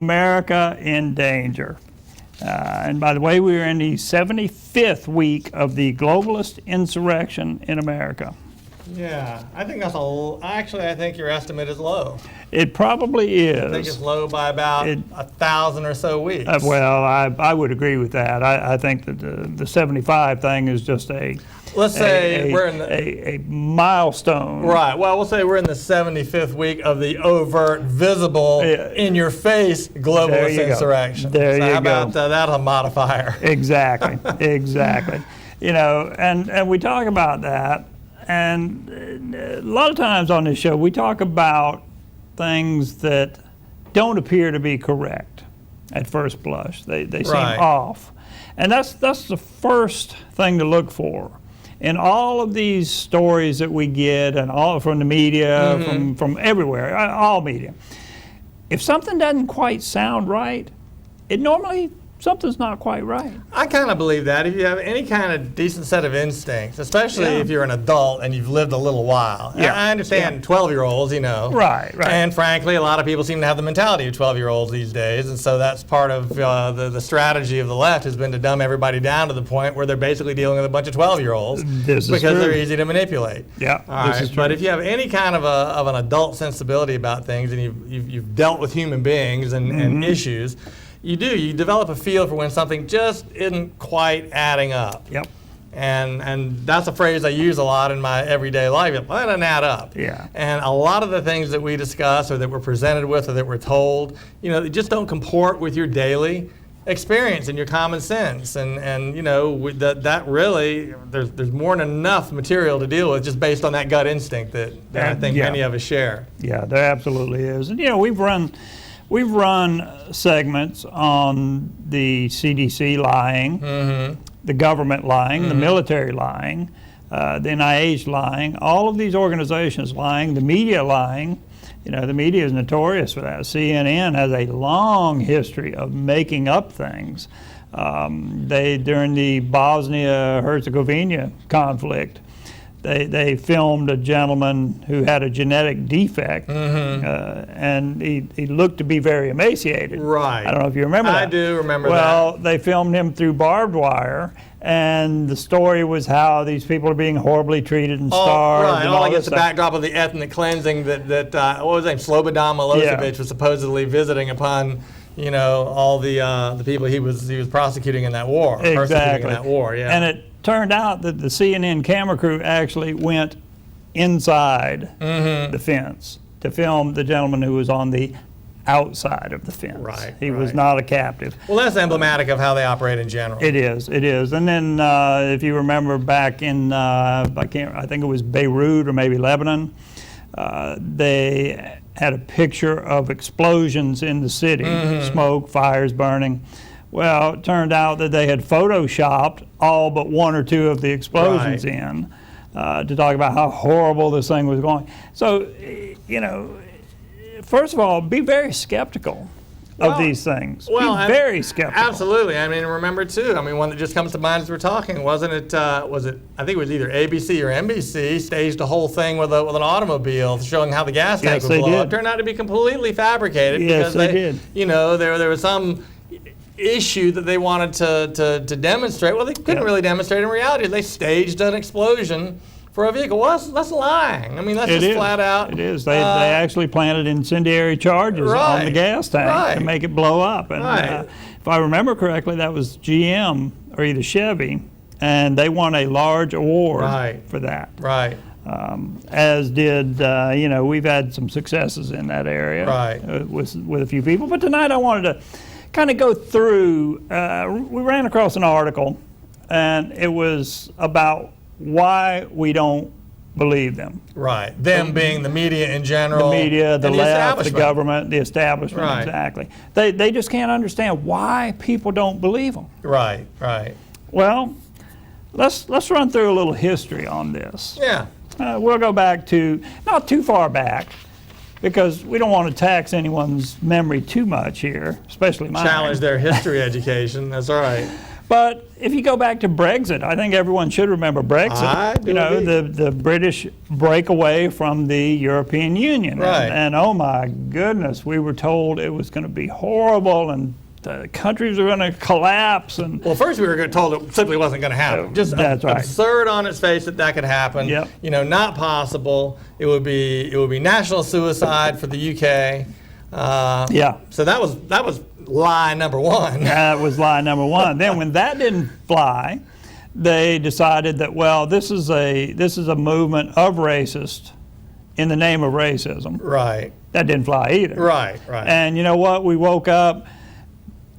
America in danger. And by the way, we are in the 75th week of the globalist insurrection in America. Yeah, I think that's actually, I think your estimate is low. It probably is. I think it's low by about 1,000 or so weeks. Well, I would agree with that. I think that the 75 thing is just let's say we're in a milestone. Right. Well, we'll say we're in the 75th week of the overt, visible, in-your-face globalist insurrection. There you go. How about that's a modifier? Exactly. Exactly. You know, and we talk about that, and a lot of times on this show we talk about things that don't appear to be correct at first blush. They seem off, and that's the first thing to look for. In all of these stories that we get, and all from the media, from everywhere, all media, if something doesn't quite sound right, something's not quite right. I kind of believe that. If you have any kind of decent set of instincts, especially if you're an adult and you've lived a little while. Yeah. I understand 12-year-olds, you know. Right. And frankly, a lot of people seem to have the mentality of 12-year-olds these days, and so that's part of the strategy of the left has been to dumb everybody down to the point where they're basically dealing with a bunch of 12-year-olds because they're easy to manipulate. Yeah, this is true. But if you have any kind of an adult sensibility about things and you've dealt with human beings and issues, you develop a feel for when something just isn't quite adding up. Yep. And that's a phrase I use a lot in my everyday life. Well, that doesn't add up. Yeah. And a lot of the things that we discuss or that we're presented with or that we're told, they just don't comport with your daily experience and your common sense. And that really, there's more than enough material to deal with just based on that gut instinct that I think many of us share. Yeah, there absolutely is. And we've run segments on the CDC lying, the government lying, the military lying, the NIH lying, all of these organizations lying, the media lying. The media is notorious for that. CNN has a long history of making up things. During the Bosnia-Herzegovina conflict, they filmed a gentleman who had a genetic defect, and he looked to be very emaciated. Right. I don't know if you remember that. I do remember that. Well, they filmed him through barbed wire, and the story was how these people are being horribly treated and starved. Right, and all all against this the backdrop of the ethnic cleansing that what was his name, Slobodan Milosevic was supposedly visiting upon. All the people he was prosecuting in that war, persecuting in that war. Yeah. And it turned out that the CNN camera crew actually went inside the fence to film the gentleman who was on the outside of the fence. Right. He was not a captive. Well, that's emblematic of how they operate in general. It is. And then if you remember back in, I think it was Beirut or maybe Lebanon, they had a picture of explosions in the city, smoke, fires burning. Well, it turned out that they had photoshopped all but one or two of the explosions in to talk about how horrible this thing was going. So, first of all, be very skeptical of these things. Be very skeptical. Absolutely. Remember too. One that just comes to mind as we're talking, wasn't it? I think it was either ABC or NBC staged a whole thing with an automobile showing how the gas tank would blow up. It turned out to be completely fabricated. Yes, they did. There was some issue that they wanted to demonstrate. Well, they couldn't really demonstrate in reality. They staged an explosion for a vehicle. Well, that's lying. That's just flat out. It is. They actually planted incendiary charges on the gas tank to make it blow up. And if I remember correctly, that was GM or either Chevy, and they won a large award for that. Right. As did, we've had some successes in that area with a few people. But tonight I wanted to kind of go through, we ran across an article, and it was about why we don't believe them. Right. Them being the media in general. The media, the left, the government, the establishment, exactly. They just can't understand why people don't believe them. Right. Well, let's run through a little history on this. Yeah. We'll go back to, not too far back, because we don't want to tax anyone's memory too much here, especially mine. Challenge their history education, that's right. But if you go back to Brexit, I think everyone should remember Brexit. I do indeed. The British breakaway from the European Union. Right. And oh my goodness, we were told it was going to be horrible and the countries were going to collapse. And Well, first we were told it simply wasn't going to happen. Just That's right. absurd on its face that could happen. Yep. Not possible. It would be national suicide for the UK. Yeah. So that was lie number one. That was lie number one. Then when that didn't fly, they decided that, well, this is a movement of racists in the name of racism. Right. That didn't fly either. Right. And you know what? We woke up,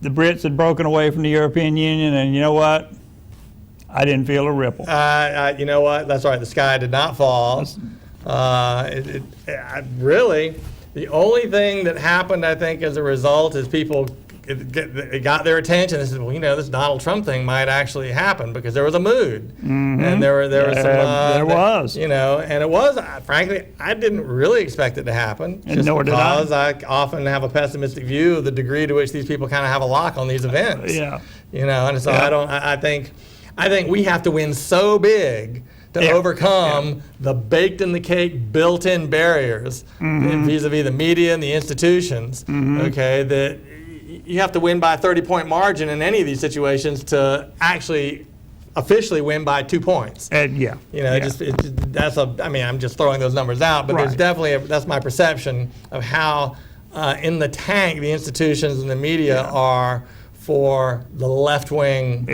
the Brits had broken away from the European Union, and you know what? I didn't feel a ripple. You know what? That's right. The sky did not fall. Really, the only thing that happened, I think, as a result is people, it got their attention. They said, well, this Donald Trump thing might actually happen because there was a mood. And there was some... there was. And it was, frankly, I didn't really expect it to happen. And nor did I. Because I often have a pessimistic view of the degree to which these people kind of have a lock on these events. Yeah. And so I think we have to win so big to overcome the baked-in-the-cake, built-in barriers vis-a-vis the media and the institutions, okay, that you have to win by a 30-point margin in any of these situations to actually officially win by 2 points. I'm just throwing those numbers out, but there's Right. definitely, that's my perception of how in the tank the institutions and the media are for the left-wing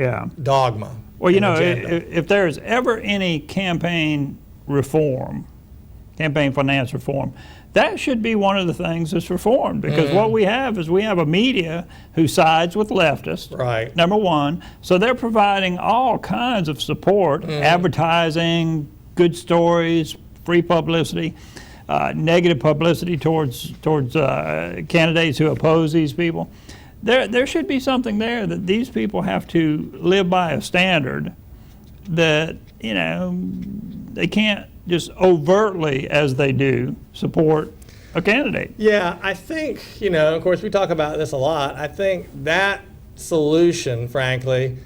dogma. Well, agenda. if there's ever any campaign finance reform, that should be one of the things that's reformed, because what we have is a media who sides with leftists, Right. number one. So they're providing all kinds of support, advertising, good stories, free publicity, negative publicity towards candidates who oppose these people. There should be something there that these people have to live by a standard that, they can't just overtly, as they do, support a candidate. Yeah, I think, of course, we talk about this a lot. I think that solution, frankly,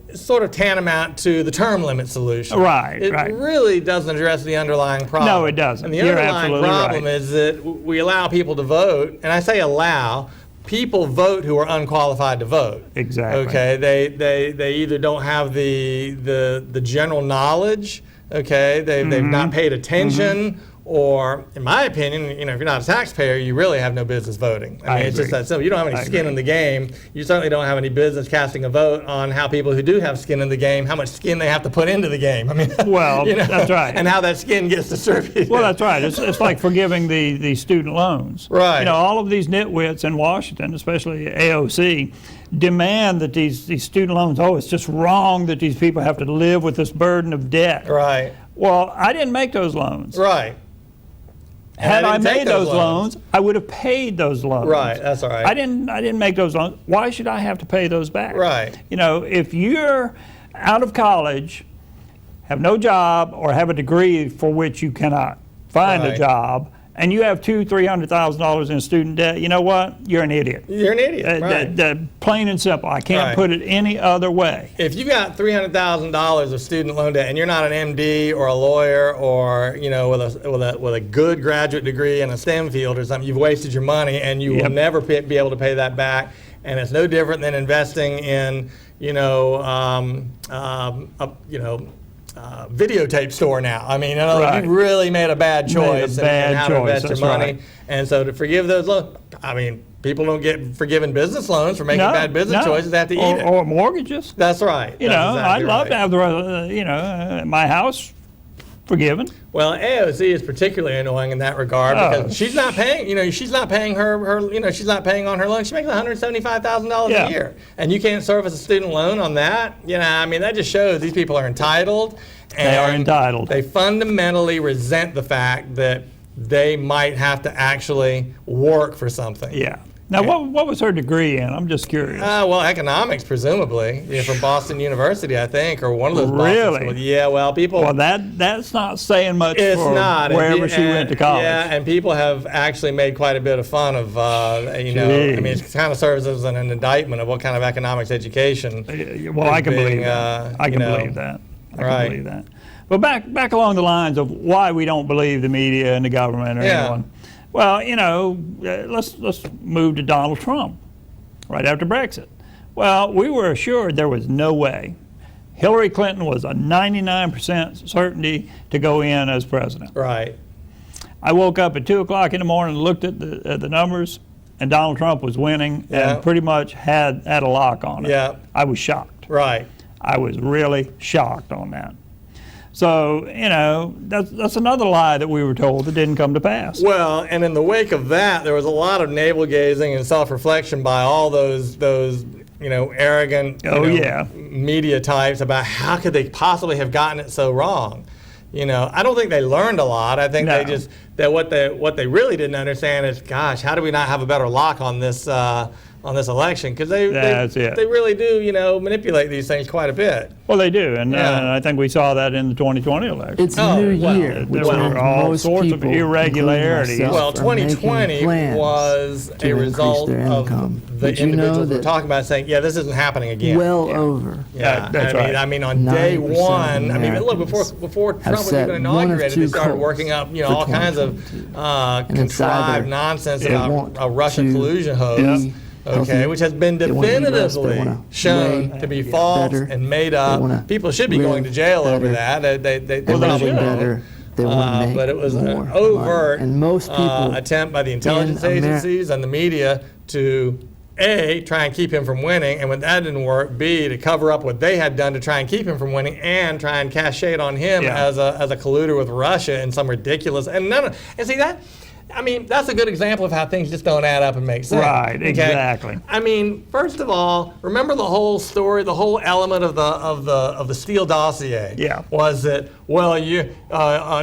is sort of tantamount to the term limit solution. Right, It right. really doesn't address the underlying problem. No, it doesn't. And the You're underlying absolutely problem right. is that we allow people to vote, and I say allow, people vote who are unqualified to vote. Exactly. Okay, they either don't have the general knowledge. Okay, they've not paid attention, or, in my opinion, if you're not a taxpayer, you really have no business voting. I mean, it's just agree. that simple. You don't have any skin in the game. You certainly don't have any business casting a vote on how people who do have skin in the game, how much skin they have to put into the game. I mean, Well, that's right. And how that skin gets distributed. Well, that's right. It's like forgiving the student loans. Right. All of these nitwits in Washington, especially AOC, demand that these student loans, it's just wrong that these people have to live with this burden of debt. Right. Well, I didn't make those loans. Right. Had I didn't take made those loans, I would have paid those loans. Right, that's all right. I didn't make those loans. Why should I have to pay those back? Right. If you're out of college, have no job, or have a degree for which you cannot find a Right. job, and you have $200,000-300,000 in student debt, you know what? You're an idiot. You're an idiot. Right. Plain and simple. I can't Right. put it any other way. If you got $300,000 of student loan debt and you're not an MD or a lawyer or with a good graduate degree in a STEM field or something, you've wasted your money and you will never be able to pay that back. And it's no different than investing in videotape store now. I mean, Right. you really made a bad choice in how to invest your That's money. right. And so to forgive those loans, I mean, people don't get forgiven business loans for making bad business choices. They have to eat it. Or mortgages. That's right. That's I'd exactly love right. to have my house forgiven. Well, AOC is particularly annoying in that regard because she's not paying. She's not paying she's not paying on her loan. She makes $175,000 a year, and you can't service a student loan on that. That just shows these people are entitled. And They are entitled. They fundamentally resent the fact that they might have to actually work for something. Yeah. Now, what was her degree in? I'm just curious. Well, economics, presumably, from Boston University, I think, or one of those Boston Really? schools. Yeah, well, people. Well, that's not saying much It's for not. wherever she went to college. Yeah, and people have actually made quite a bit of fun of, I mean, it kind of serves as an indictment of what kind of economics education. Well, I can being, believe that. I can believe that. I right. can believe that. But back along the lines of why we don't believe the media and the government or anyone. Well, let's move to Donald Trump right after Brexit. Well, we were assured there was no way. Hillary Clinton was a 99% certainty to go in as president. Right. I woke up at 2 o'clock in the morning and looked at the numbers, and Donald Trump was winning and pretty much had a lock on it. Yeah. I was shocked. Right. I was really shocked on that. So, that's another lie that we were told that didn't come to pass. Well, and in the wake of that, there was a lot of navel gazing and self-reflection by all those arrogant media types about how could they possibly have gotten it so wrong. I don't think they learned a lot. I think what they really didn't understand is, gosh, how do we not have a better lock on this election? Because they really do, manipulate these things quite a bit. Well, they do, and I think we saw that in the 2020 election. It's a new year. There were all sorts of irregularities. Well, 2020 was a result of the individuals we're talking about saying, yeah, this isn't happening again. Well over. Yeah, that's right. I mean, on day one, look, before Trump was even inaugurated, they started working up, all kinds of contrived nonsense about a Russian collusion hoax. Okay, which has been definitively shown to be false and made up. People should be going to jail over that. They probably better. but it was an overt attempt by the intelligence agencies and the media to A, try and keep him from winning, and when that didn't work, B, to cover up what they had done to try and keep him from winning, and try and cast shade on him as a colluder with Russia in some ridiculous and see that. That's a good example of how things just don't add up and make sense. Right, exactly. First of all, remember the whole story, the whole element of the Steele dossier. Yeah. Was that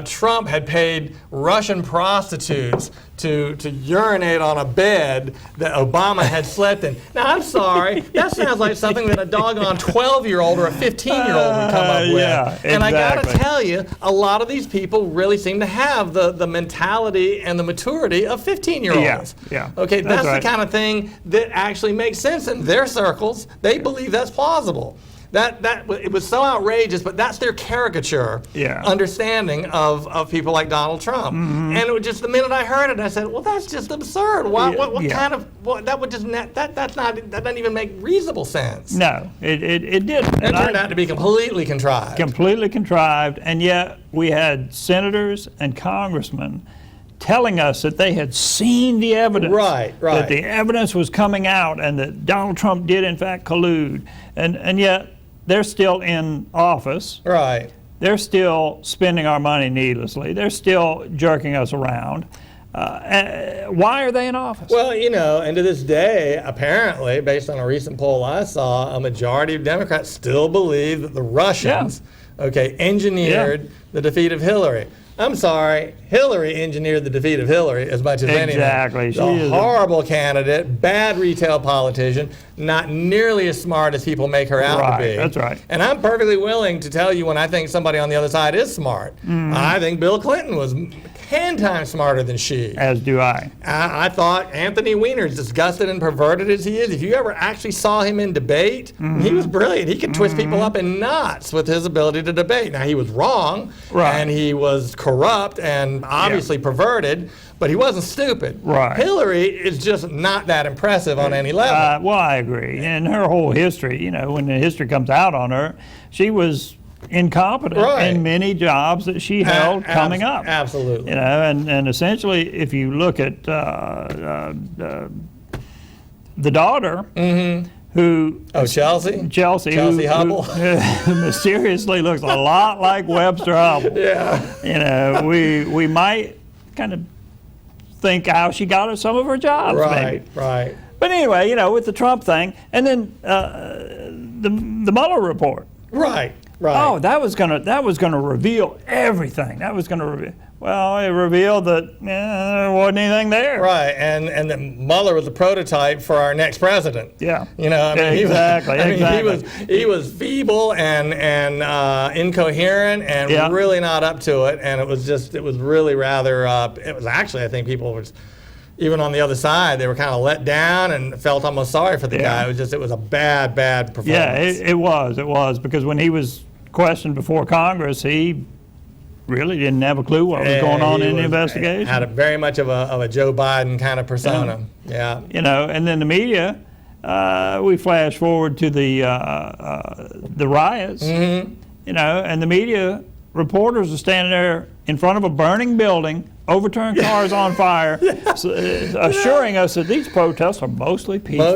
Trump had paid Russian prostitutes to urinate on a bed that Obama had slept in. Now, I'm sorry, that sounds like something that a doggone 12-year-old or a 15-year-old would come up with. Yeah, and I got to exactly. tell you, a lot of these people really seem to have the mentality and the maturity of 15-year-olds. Yeah. Okay, that's right. the kind of thing that actually makes sense in their circles. They believe that's plausible. It was so outrageous, but that's their caricature understanding of people like Donald Trump. Mm-hmm. And it was just the minute I heard it, I said, "Well, that's just absurd. What kind of that doesn't even make reasonable sense." No, it didn't. It turned out to be completely contrived. Completely contrived, and yet we had senators and congressmen telling us that they had seen the evidence. Right. That the evidence was coming out, and that Donald Trump did in fact collude, and yet they're still in office. Right. They're still spending our money needlessly. They're still jerking us around. Why are they in office? Well, and to this day, apparently, based on a recent poll I saw, a majority of Democrats still believe that the Russians, engineered the defeat of Hillary. I'm sorry, Hillary engineered the defeat of Hillary as much as anything. Exactly. She's a horrible candidate, bad retail politician, not nearly as smart as people make her out to be. That's right. And I'm perfectly willing to tell you when I think somebody on the other side is smart. Mm. I think Bill Clinton was 10 times smarter than she. As do I. I thought Anthony Weiner, as disgusted and perverted as he is, if you ever actually saw him in debate, he was brilliant. He could twist people up in knots with his ability to debate. Now, he was wrong, and he was corrupt and obviously perverted, but he wasn't stupid. Right. Hillary is just not that impressive on any level. Well, I agree. And her whole history, when the history comes out on her, she was incompetent in many jobs that she held coming up. Absolutely. And essentially, if you look at the daughter, who Chelsea Hubble, who mysteriously looks a lot like Webster Hubble. Yeah. We might kind of think how she got some of her jobs. Maybe. Right. But anyway, with the Trump thing, and then the Mueller report. Right. Oh, that was gonna reveal everything. Well, it revealed that there wasn't anything there. Right, and that Mueller was the prototype for our next president. Yeah. You know, I mean, Exactly. he was feeble and incoherent and Yeah. really not up to it, and it was really rather. It was actually, I think people were, even on the other side, they were kind of let down and felt almost sorry for the Yeah. guy. It was a bad performance. Yeah, it was because when he was questioned before Congress, he really didn't have a clue what was going on in the investigation. Had very much of a Joe Biden kind of persona. Yeah. You know, and then the media, we flash forward to the riots, Mm-hmm. you know, and the media reporters are standing there in front of a burning building, overturned cars on fire, assuring us that these protests are mostly peaceful.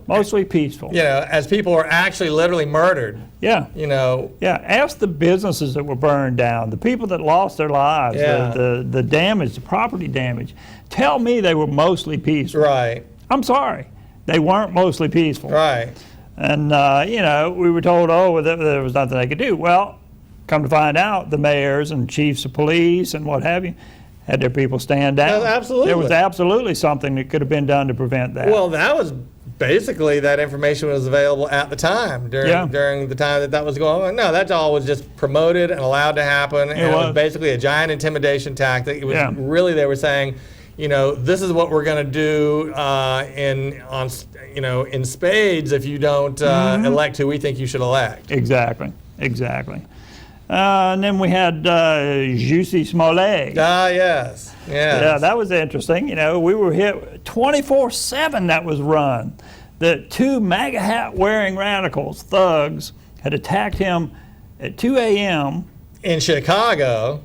Mostly peaceful. You know, as people were actually literally murdered. Yeah. You know. Yeah. Ask the businesses that were burned down, the people that lost their lives, Yeah. the damage, the property damage. Tell me they were mostly peaceful. Right. I'm sorry. They weren't mostly peaceful. Right. And, you know, we were told, well, there was nothing they could do. Well, come to find out, the mayors and chiefs of police and what have you had their people stand down. Absolutely. There was absolutely something that could have been done to prevent that. Well, that was basically, that information was available at the time, during the time that was going on. No, that all was just promoted and allowed to happen. And it was basically a giant intimidation tactic. It was really, they were saying, you know, this is what we're going to do in spades if you don't elect who we think you should elect. Exactly. And then we had Jussie Smollett. Ah, yes. Yeah, that was interesting. You know, we were hit 24/7. That was run. The two MAGA hat wearing radicals, thugs, had attacked him at 2 a.m. in Chicago.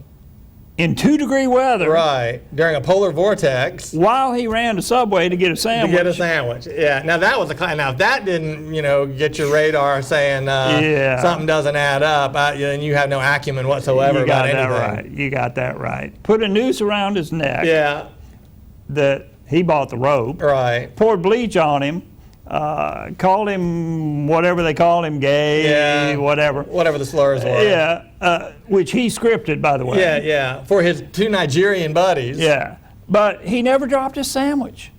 In 2-degree weather. Right, during a polar vortex. While he ran to Subway to get a sandwich. Yeah. Now that was now if that didn't, you know, get your radar saying something doesn't add up, then you have no acumen whatsoever about anything. You got that right. Put a noose around his neck. Yeah. That he bought the rope. Right. Poured bleach on him. Called him whatever they called him, gay, whatever the slurs were. Yeah, which he scripted, by the way. Yeah, for his two Nigerian buddies. Yeah, but he never dropped his sandwich.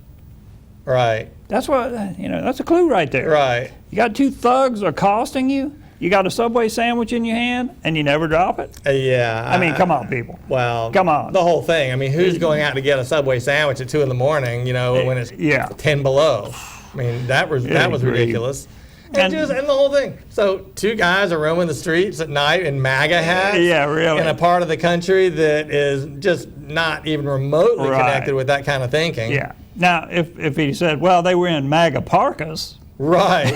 Right. That's what, you know, that's a clue right there. Right. You got two thugs accosting you, you got a Subway sandwich in your hand, and you never drop it? Yeah. I mean, come on, people. Well, come on. The whole thing. I mean, who's going out to get a Subway sandwich at 2 in the morning, you know, when it's 10 below? I mean, that was ridiculous. And the whole thing. So 2 guys are roaming the streets at night in MAGA hats. Yeah, really. In a part of the country that is just not even remotely connected with that kind of thinking. Yeah. Now, if he said, well, they were in MAGA parkas. Right.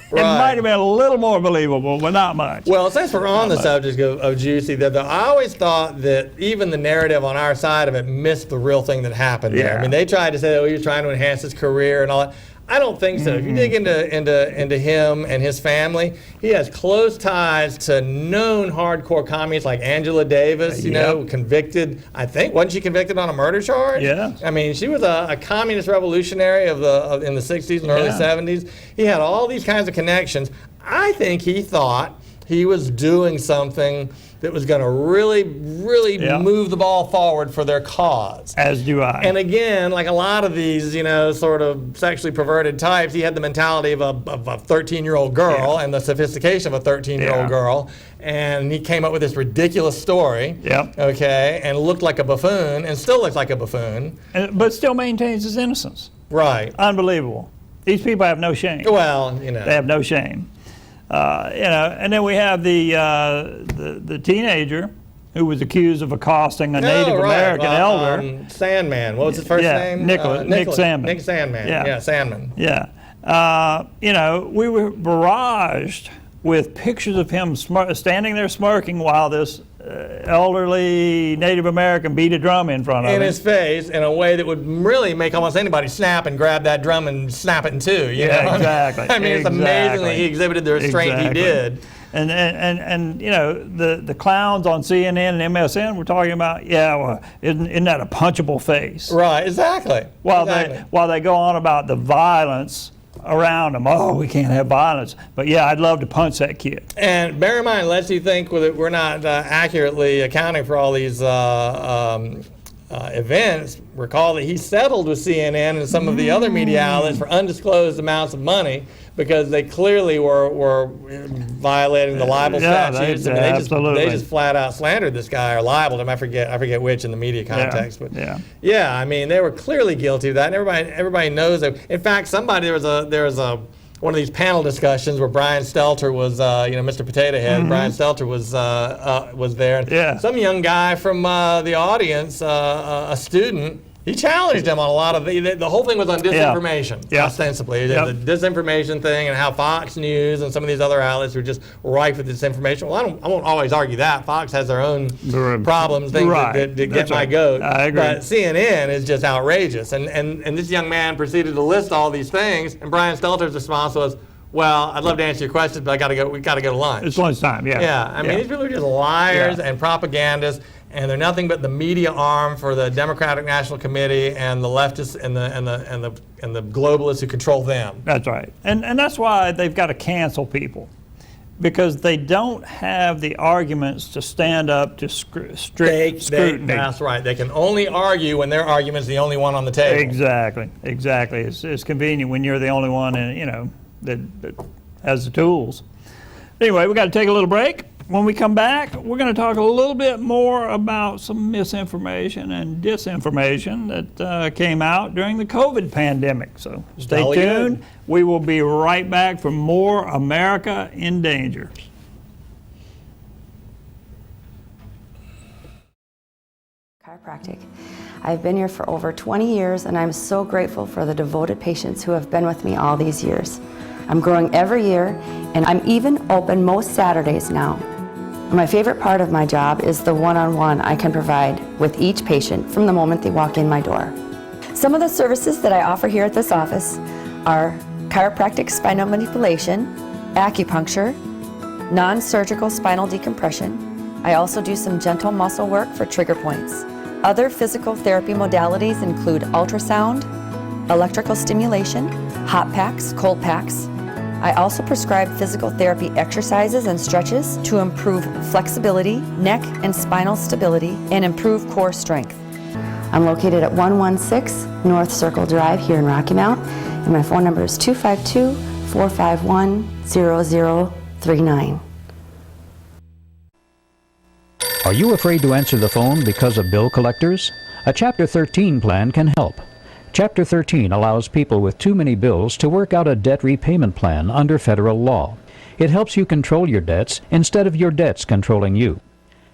It might have been a little more believable, but not much. Well, since we're on the subject of Jussie, I always thought that even the narrative on our side of it missed the real thing that happened there. I mean, they tried to say, he was trying to enhance his career and all that. I don't think so. If you dig into him and his family, he has close ties to known hardcore communists like Angela Davis, you know, convicted, I think, wasn't she convicted on a murder charge? Yeah. I mean, she was a communist revolutionary in the 60s and early 70s. He had all these kinds of connections. I think he thought he was doing something that was going to really move the ball forward for their cause. As do I. And again, like a lot of these, you know, sort of sexually perverted types, he had the mentality of a 13-year-old girl and the sophistication of a 13-year-old girl. And he came up with this ridiculous story. Okay, and looked like a buffoon, and still looks like a buffoon. But still maintains his innocence. Right. Unbelievable. These people have no shame. Well, you know. They have no shame. You know, and then we have the teenager who was accused of accosting a Native American elder. Sandman. What was his first name? Nick Sandman. Nick Sandman. Yeah, Sandman. Yeah. You know, we were barraged with pictures of him standing there smirking while this elderly Native American beat a drum in front of him. In his face, in a way that would really make almost anybody snap and grab that drum and snap it in two. You know? Exactly. I mean, it's amazing that he exhibited the restraint he did. And you know, the clowns on CNN and MSN were talking about, well, isn't that a punchable face? Right, exactly. While they go on about the violence around them. Oh, we can't have violence. But yeah, I'd love to punch that kid. And bear in mind, unless you think that we're not accurately accounting for all these events, recall that he settled with CNN and some of the other media outlets for undisclosed amounts of money because they clearly were violating the libel statutes. Absolutely. They just flat out slandered this guy or libeled him. I forget which in the media context. But yeah, I mean, they were clearly guilty of that, and everybody knows that. In fact, there was a one of these panel discussions where Brian Stelter was, Mr. Potato Head. Brian Stelter was there. And some young guy from the audience, a student, he challenged him on a lot of the whole thing was on disinformation, ostensibly. The disinformation thing and how Fox News and some of these other outlets were just rife with disinformation. Well, I won't always argue that. Fox has their own problems, things that get my goat. I agree. But CNN is just outrageous. And this young man proceeded to list all these things, and Brian Stelter's response was, well, I'd love to answer your questions, but we got to go to lunch. It's lunchtime, Yeah, I mean, these people are just liars and propagandists, and they're nothing but the media arm for the Democratic National Committee and the leftists and the globalists who control them. That's right. And that's why they've got to cancel people, because they don't have the arguments to stand up to strict scrutiny. That's right. They can only argue when their argument's the only one on the table. Exactly. It's convenient when you're the only one, that has the tools. Anyway, we got to take a little break. When we come back, we're going to talk a little bit more about some misinformation and disinformation that came out during the COVID pandemic. So stay tuned. We will be right back for more America in Danger. Chiropractic. I've been here for over 20 years, and I'm so grateful for the devoted patients who have been with me all these years. I'm growing every year, and I'm even open most Saturdays now. My favorite part of my job is the one-on-one I can provide with each patient from the moment they walk in my door. Some of the services that I offer here at this office are chiropractic spinal manipulation, acupuncture, non-surgical spinal decompression. I also do some gentle muscle work for trigger points. Other physical therapy modalities include ultrasound, electrical stimulation, hot packs, cold packs. I also prescribe physical therapy exercises and stretches to improve flexibility, neck and spinal stability, and improve core strength. I'm located at 116 North Circle Drive here in Rocky Mount, and my phone number is 252-451-0039. Are you afraid to answer the phone because of bill collectors? A Chapter 13 plan can help. Chapter 13 allows people with too many bills to work out a debt repayment plan under federal law. It helps you control your debts instead of your debts controlling you.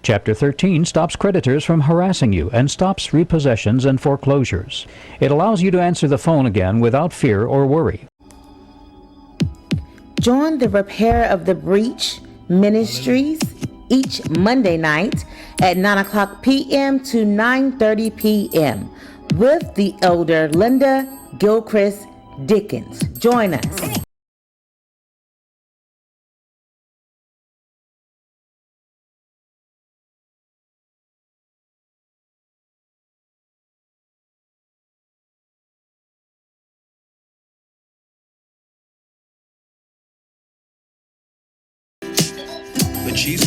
Chapter 13 stops creditors from harassing you and stops repossessions and foreclosures. It allows you to answer the phone again without fear or worry. Join the Repair of the Breach Ministries each Monday night at 9 p.m. to 9:30 p.m. with the elder Linda Gilchrist Dickens. Join us. But she's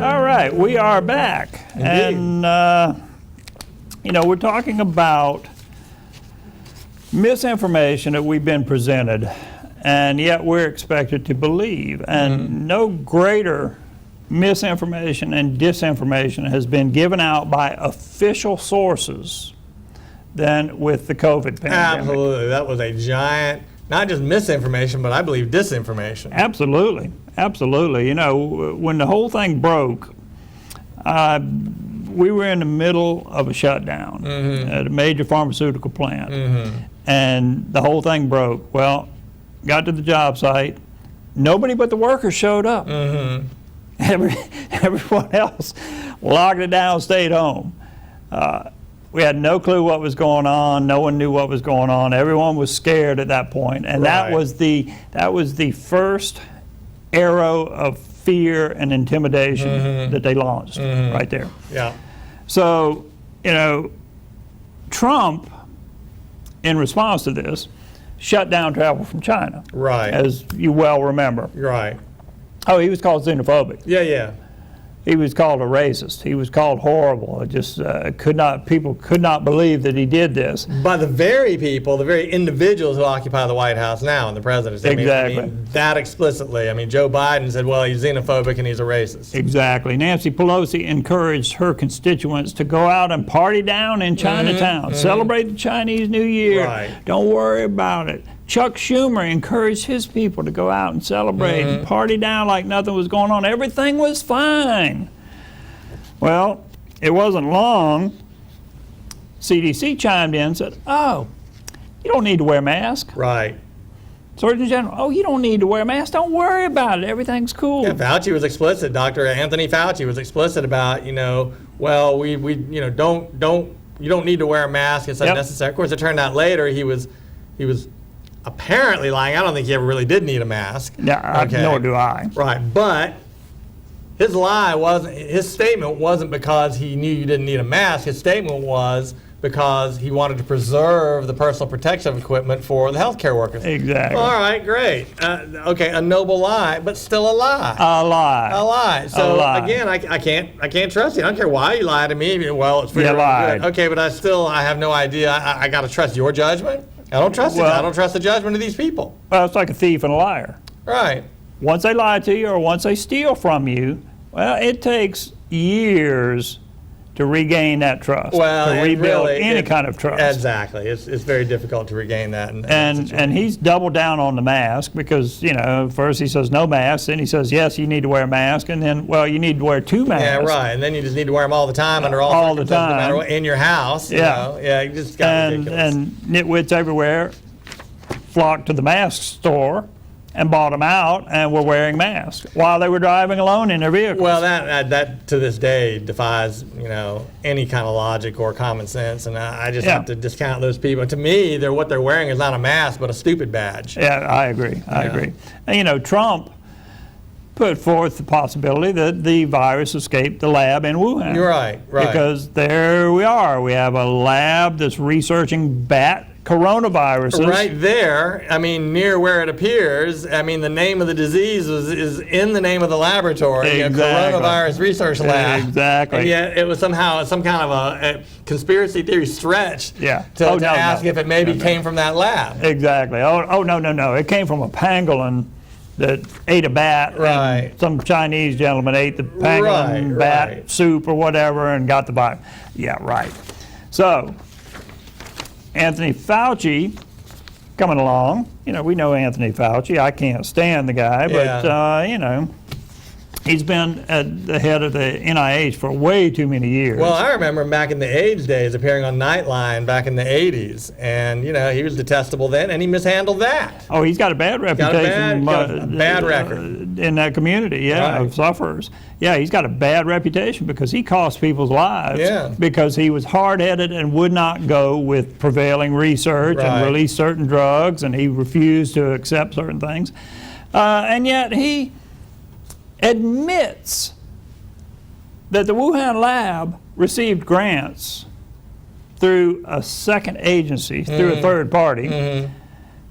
All right, we are back. Indeed. And, we're talking about misinformation that we've been presented, and yet we're expected to believe. And no greater misinformation and disinformation has been given out by official sources than with the COVID pandemic. Absolutely. That was a giant, not just misinformation, but I believe disinformation. Absolutely. When the whole thing broke, we were in the middle of a shutdown at a major pharmaceutical plant, and the whole thing broke. Well, got to the job site, nobody but the workers showed up. Everyone else locked it down, stayed home. We had no clue what was going on. No one knew what was going on. Everyone was scared at that point, and that was the first arrow of fear and intimidation that they launched right there. Yeah. So, Trump, in response to this, shut down travel from China. Right. As you well remember. Right. Oh, he was called xenophobic. Yeah. He was called a racist. He was called horrible. It just people could not believe that he did this. By the very people, the very individuals who occupy the White House now in the presidency. Exactly. I mean, that explicitly. I mean, Joe Biden said, well, he's xenophobic and he's a racist. Exactly. Nancy Pelosi encouraged her constituents to go out and party down in Chinatown, celebrate the Chinese New Year. Right. Don't worry about it. Chuck Schumer encouraged his people to go out and celebrate and party down like nothing was going on. Everything was fine. Well, it wasn't long. CDC chimed in and said, oh, you don't need to wear a mask. Right. Surgeon General, oh, you don't need to wear a mask. Don't worry about it. Everything's cool. Yeah, Fauci was explicit. Dr. Anthony Fauci was explicit about, well, you don't need to wear a mask. It's unnecessary. Of course, it turned out later he was apparently lying. I don't think he ever really did need a mask. Yeah, nor do I. Right, but his statement wasn't because he knew you didn't need a mask. His statement was because he wanted to preserve the personal protective equipment for the healthcare workers. Exactly. All right, great. Okay, a noble lie, but still a lie. A lie. A lie. So a lie. again, I can't trust you. I don't care why you lied to me. Well, it's for your own good. Okay, but I have no idea. I got to trust your judgment. I don't trust it. I don't trust the judgment of these people. Well, it's like a thief and a liar. Right. Once they lie to you or once they steal from you, well, it takes years to regain that trust, to rebuild any kind of trust. Exactly. It's very difficult to regain that. And he's doubled down on the mask because, first he says no mask, then he says, yes, you need to wear a mask, and then, well, you need to wear 2 masks. Yeah, right. And then you just need to wear them all the time under all circumstances, no matter what, in your house. Yeah, you just got ridiculous. And nitwits everywhere flocked to the mask store and bought them out and were wearing masks while they were driving alone in their vehicles. Well, that to this day defies any kind of logic or common sense, and I just have to discount those people. To me, what they're wearing is not a mask but a stupid badge. Yeah, I agree. I agree. And Trump put forth the possibility that the virus escaped the lab in Wuhan. You're right. Because there we are. We have a lab that's researching bat coronaviruses. Right there, near where it appears. The name of the disease is in the name of the laboratory, Exactly. Coronavirus Research Lab. Exactly. And yet it was somehow some kind of a conspiracy theory stretch to ask if it maybe came from that lab. Exactly. Oh, no. It came from a pangolin that ate a bat. Right. And some Chinese gentleman ate the pangolin bat soup or whatever and got the virus. Yeah, right. So, Anthony Fauci coming along. We know Anthony Fauci. I can't stand the guy, but he's been at the head of the NIH for way too many years. Well, I remember him back in the AIDS days, appearing on Nightline back in the 80s, and he was detestable then, and he mishandled that. Oh, he's got a bad reputation. Got a bad record in that community, of sufferers. Yeah, he's got a bad reputation because he cost people's lives. Yeah. Because he was hard-headed and would not go with prevailing research and release certain drugs, and he refused to accept certain things, and yet he admits that the Wuhan lab received grants through a second agency, through a third party,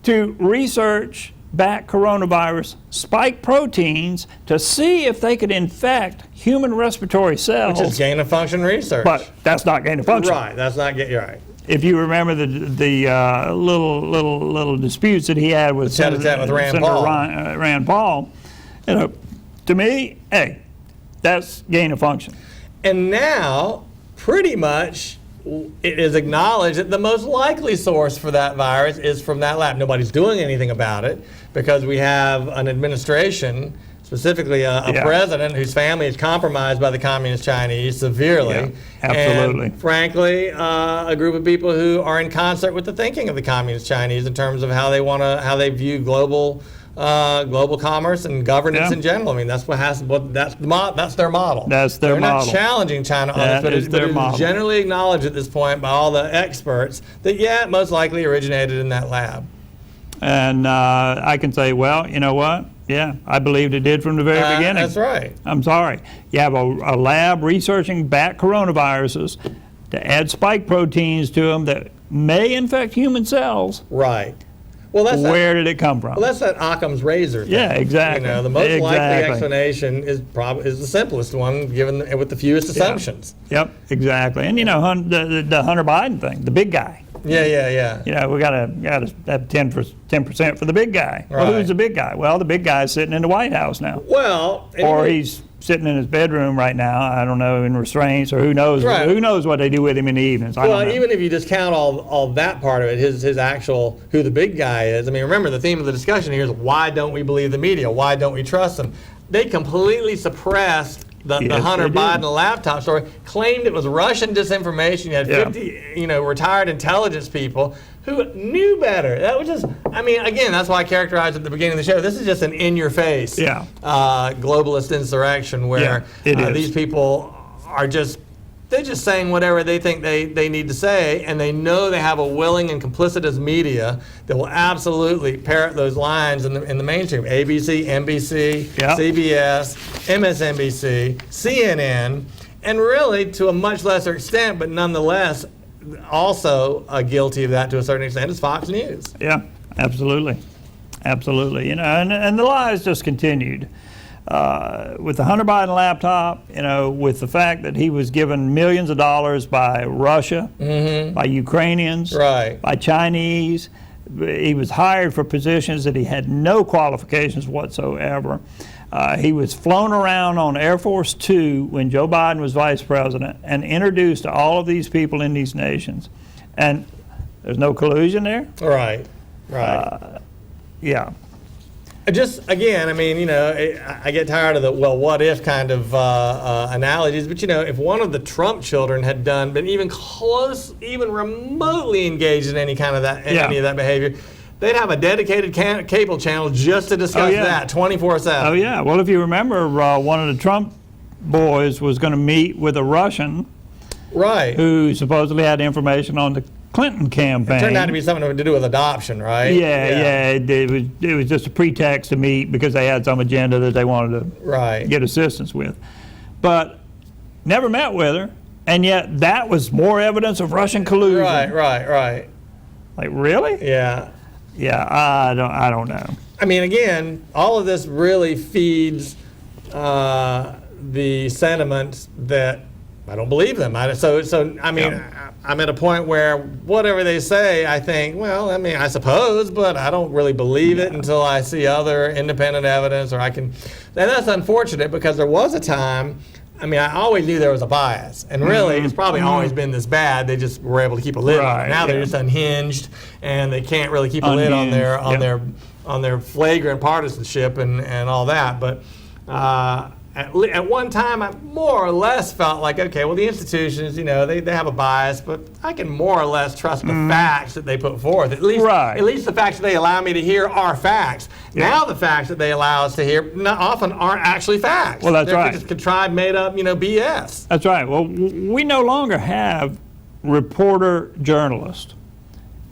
to research bat coronavirus spike proteins to see if they could infect human respiratory cells. Which is gain-of-function research. But that's not gain-of-function. Right, that's not you're right. If you remember the little disputes that he had with Senator Rand Paul, to me, hey, that's gain-of-function. And now, pretty much, it is acknowledged that the most likely source for that virus is from that lab. Nobody's doing anything about it because we have an administration, specifically a president whose family is compromised by the Communist Chinese severely. Yeah, absolutely. And frankly, a group of people who are in concert with the thinking of the Communist Chinese in terms of how they view global commerce and governance in general. That's that's their model. That's their model. They're not challenging China on this, but it's generally acknowledged at this point by all the experts that it most likely originated in that lab. And I can say, well, you know what? Yeah, I believed it did from the very beginning. That's right. I'm sorry. You have a lab researching bat coronaviruses to add spike proteins to them that may infect human cells. Right. Well, Where did it come from? Well, that's that Occam's razor thing. Yeah, exactly. You know, the most likely Exactly. explanation is the simplest one, given with the fewest assumptions. Yep, exactly. And you know, the Hunter Biden thing, the big guy. Yeah. You know, we gotta have 10% for the big guy. Well, Right. who's the big guy? Well, the big guy's sitting in the White House now, Well, or he's sitting in his bedroom right now. I don't know, in restraints, or who knows? Right. Who knows what they do with him in the evenings? I well, don't know. even if you just count all that part of it, his actual who the big guy is. I mean, remember the theme of the discussion here is why don't we believe the media? Why don't we trust them? They completely suppressed the Yes, Hunter they did. Biden laptop story, claimed it was Russian disinformation. You had Yeah. 50, retired intelligence people who knew better. That was just, I mean, again, that's why I characterized at the beginning of the show. This is just an in-your-face Yeah. globalist insurrection where Yeah, it is. these people are they're just saying whatever they think they need to say, and they know they have a willing and complicitous media that will absolutely parrot those lines in the mainstream. ABC, NBC, Yeah. CBS, MSNBC, CNN, and really to a much lesser extent, but nonetheless also guilty of that to a certain extent, is Fox News. Yeah, absolutely. Absolutely. You know, and the lies just continued. With the Hunter Biden laptop, you know, with the fact that he was given millions of dollars by Russia, by Ukrainians, Right. by Chinese. He was hired for positions that he had no qualifications whatsoever. He was flown around on Air Force Two when Joe Biden was vice president and introduced to all of these people in these nations. And there's no collusion there? Right. Yeah. Just again, I mean, I get tired of the what if kind of analogies, but if one of the Trump children had been even remotely engaged in any kind of any of that behavior, they'd have a dedicated cable channel just to discuss that 24/7. Oh yeah. Well, if you remember, one of the Trump boys was going to meet with a Russian Right. who supposedly had information on the Clinton campaign. Turned out to be something to do with adoption, right? Yeah. It was just a pretext to meet because they had some agenda that they wanted to get assistance with. But never met with her, and yet that was more evidence of Russian collusion. Right. Like, really? Yeah. Yeah, I don't know. I mean, again, all of this really feeds the sentiment that I don't believe them. I'm at a point where whatever they say, I think, well, I mean, I suppose, but I don't really believe it until I see other independent evidence, and that's unfortunate because there was a time. I mean, I always knew there was a bias, and really, it's probably always been this bad. They just were able to keep a lid on it. Now they're just unhinged, and they can't really keep a lid on their flagrant partisanship and all that. But at one time, I more or less felt like, okay, well, the institutions, they have a bias, but I can more or less trust the facts that they put forth. At least the facts that they allow me to hear are facts. Yeah. Now the facts that they allow us to hear often aren't actually facts. Well, that's right. They're just contrived, made up, BS. That's right. Well, we no longer have reporter journalists.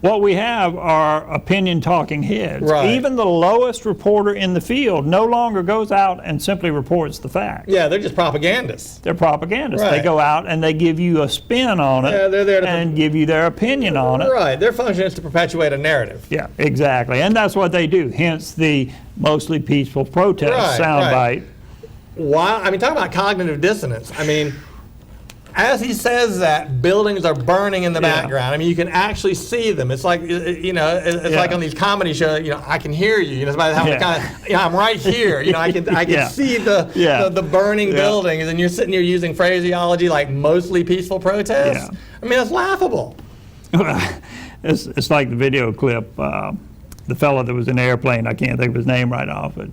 What we have are opinion talking heads. Right. Even the lowest reporter in the field no longer goes out and simply reports the facts. Yeah, they're just propagandists. They're propagandists. Right. They go out and they give you a spin on it. Yeah, they're there and give you their opinion on it. Right. Their function is to perpetuate a narrative. Yeah, exactly. And that's what they do. Hence the mostly peaceful protest soundbite. Wow. I mean, talk about cognitive dissonance. I mean, as he says that, buildings are burning in the background. I mean, you can actually see them. It's like, like on these comedy shows, I can hear you. It's about how I'm right here. I can see the burning buildings, and you're sitting here using phraseology like mostly peaceful protest. I mean, that's laughable. It's like the video clip, the fellow that was in the airplane, I can't think of his name right off, but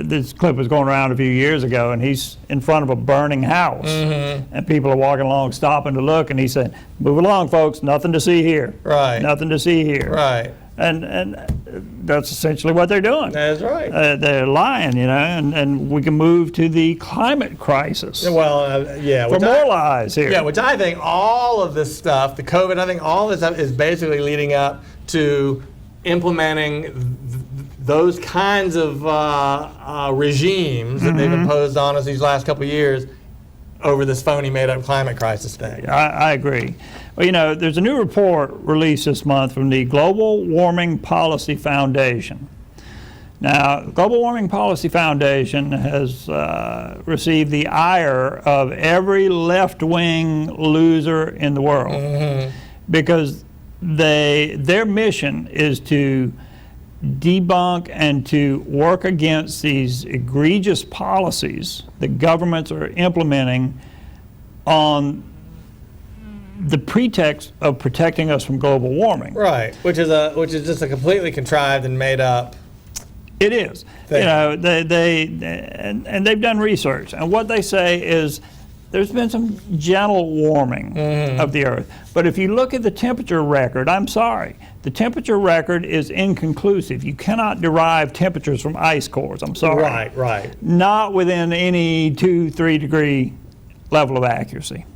this clip was going around a few years ago, and he's in front of a burning house, and people are walking along, stopping to look, and he said, "Move along, folks. Nothing to see here. Right. Nothing to see here." Right. And that's essentially what they're doing. That's right. They're lying, and we can move to the climate crisis. Well, for more lies here. Yeah, which I think all of this stuff, the COVID, I think all this stuff is basically leading up to implementing those kinds of regimes that they've imposed on us these last couple of years over this phony made-up climate crisis thing. I agree. Well, you know, there's a new report released this month from the Global Warming Policy Foundation. Now, the Global Warming Policy Foundation has received the ire of every left-wing loser in the world because their mission is to debunk and to work against these egregious policies that governments are implementing on the pretext of protecting us from global warming. Right, which is just a completely contrived and made up. It is. Thing. You know, and they've done research, and what they say is there's been some gentle warming of the Earth. But if you look at the temperature record, I'm sorry, the temperature record is inconclusive. You cannot derive temperatures from ice cores. I'm sorry. Right. Not within any 2-3 degree level of accuracy.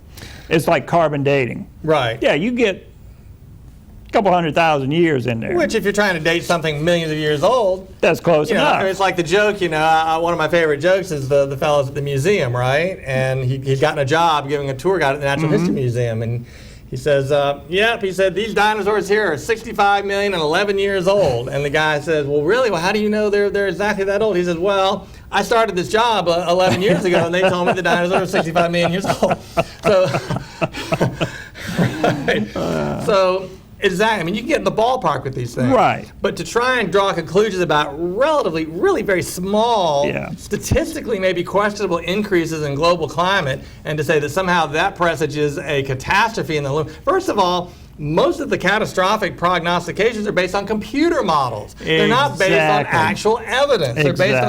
It's like carbon dating. Right. Yeah, you get a couple 100,000 years in there. Which, if you're trying to date something millions of years old, that's close you know, enough. I mean, it's like the joke, you know, one of my favorite jokes is the fellows at the museum, right? And he'd gotten a job giving a tour guide at the Natural History Museum, and he says, yep, he said, these dinosaurs here are 65 million and 11 years old. And the guy says, well, really? Well, how do you know they're exactly that old? He saes, well, I started this job 11 years ago, and they told me the dinosaurs are 65 million years old. So, right. So, exactly. I mean, you can get in the ballpark with these things. Right. But to try and draw conclusions about relatively, really very small, statistically maybe questionable increases in global climate, and to say that somehow that presages a catastrophe in the loom. First of all, most of the catastrophic prognostications are based on computer models. They're not based on actual evidence. They're based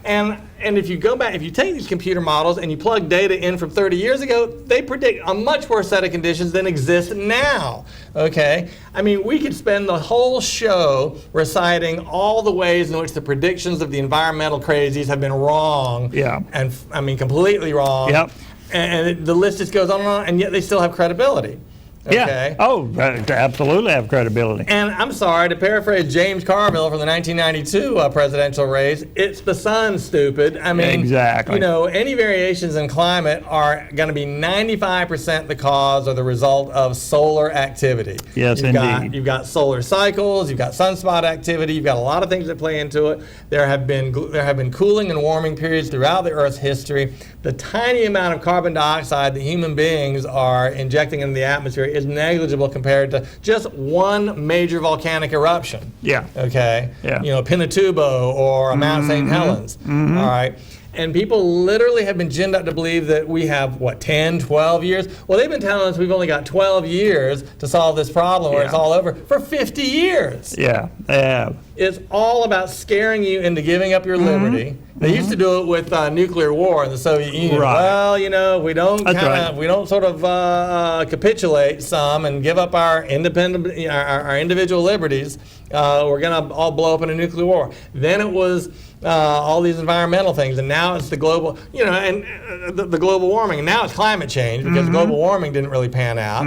on, and if you go back, if you take these computer models and you plug data in from 30 years ago, they predict a much worse set of conditions than exist now. Okay? I mean, we could spend the whole show reciting all the ways in which the predictions of the environmental crazies have been wrong. Yeah. And I mean, completely wrong. Yep. And the list just goes on, and yet they still have credibility. Okay. Yeah. Oh, absolutely have credibility. And I'm sorry, to paraphrase James Carville from the 1992 presidential race, it's the sun, stupid. I mean, exactly. You know, any variations in climate are going to be 95% the cause or the result of solar activity. Yes, indeed. You've got solar cycles, you've got sunspot activity, you've got a lot of things that play into it. There have been cooling and warming periods throughout the Earth's history. The tiny amount of carbon dioxide that human beings are injecting into the atmosphere is negligible compared to just one major volcanic eruption. Yeah. Okay. Yeah. You know, Pinatubo or Mount St. Helens. All right. And people literally have been ginned up to believe that we have, 10, 12 years? Well, they've been telling us we've only got 12 years to solve this problem or it's all over for 50 years. Yeah, they have. It's all about scaring you into giving up your liberty. They used to do it with nuclear war in the Soviet Union. Right. Well, you know, we don't sort of capitulate some and give up our independent, our individual liberties. We're gonna all blow up in a nuclear war. Then it was all these environmental things, and now it's the global, you know, and the global warming, and now it's climate change because global warming didn't really pan out.